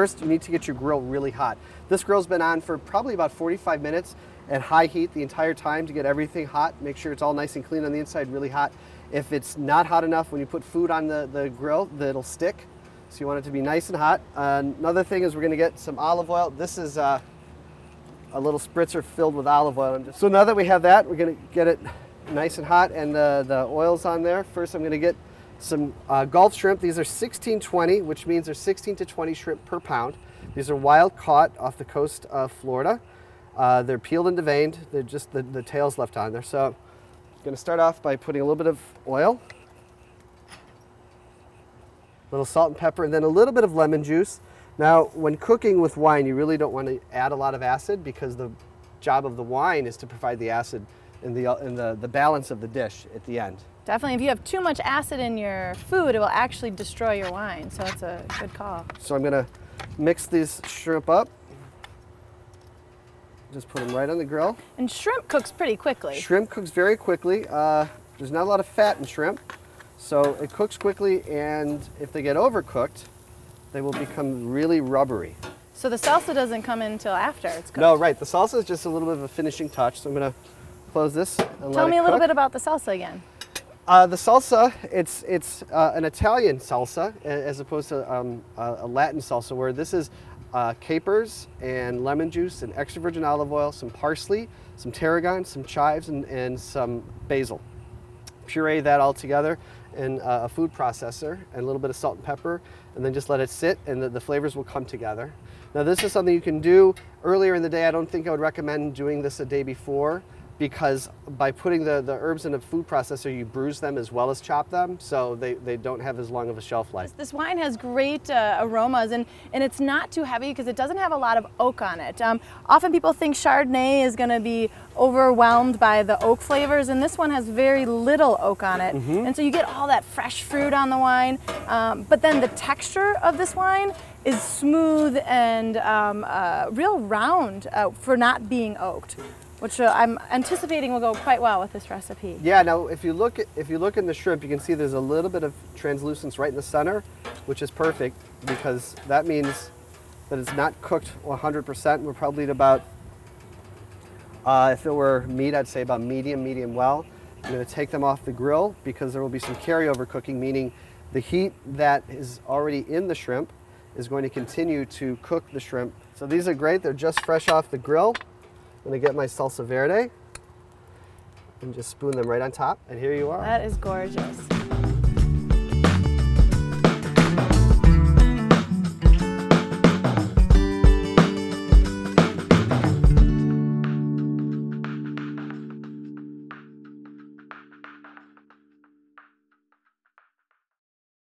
first, you need to get your grill really hot. This grill's been on for probably about 45 minutes at high heat the entire time to get everything hot. Make sure it's all nice and clean on the inside, really hot. If it's not hot enough, when you put food on the grill, it'll stick. So you want it to be nice and hot. Another thing is we're gonna get some olive oil. This is a little spritzer filled with olive oil. So now that we have that, we're gonna get it nice and hot and the oil's on there. First, I'm gonna get some Gulf shrimp. These are 16-20, which means there's 16 to 20 shrimp per pound. These are wild caught off the coast of Florida. They're peeled and deveined. They're just the tails left on there. So I'm gonna start off by putting a little bit of oil, a little salt and pepper, and then a little bit of lemon juice. Now, when cooking with wine, you really don't want to add a lot of acid because the job of the wine is to provide the acid and the balance of the dish at the end. Definitely, if you have too much acid in your food, it will actually destroy your wine, so it's a good call. So I'm gonna mix these shrimp up. Just put them right on the grill. And shrimp cooks pretty quickly. Shrimp cooks very quickly. There's not a lot of fat in shrimp, so it cooks quickly, and if they get overcooked, they will become really rubbery. So the salsa doesn't come in until after it's cooked? No, right. The salsa is just a little bit of a finishing touch, so I'm gonna close this and let it cook. Tell me a little bit about the salsa again. The salsa, it's an Italian salsa as opposed to a Latin salsa, where this is capers and lemon juice and extra virgin olive oil, some parsley, some tarragon, some chives, and some basil. Puree that all together in a food processor and a little bit of salt and pepper, and then just let it sit, and the flavors will come together. Now, this is something you can do earlier in the day. I don't think I would recommend doing this a day before, because by putting the herbs in a food processor, you bruise them as well as chop them, so they don't have as long of a shelf life. This wine has great aromas, and it's not too heavy because it doesn't have a lot of oak on it. Often people think Chardonnay is going to be overwhelmed by the oak flavors, and this one has very little oak on it. And so you get all that fresh fruit on the wine, but then the texture of this wine is smooth and real round for not being oaked, which I'm anticipating will go quite well with this recipe. Yeah, now if you look in the shrimp, you can see there's a little bit of translucence right in the center, which is perfect because that means that it's not cooked 100%. We're probably at about, if it were meat, I'd say about medium well. I'm gonna take them off the grill because there will be some carryover cooking, meaning the heat that is already in the shrimp is going to continue to cook the shrimp. So these are great, they're just fresh off the grill. I'm gonna get my Salsa Verde and just spoon them right on top, and here you are. That is gorgeous.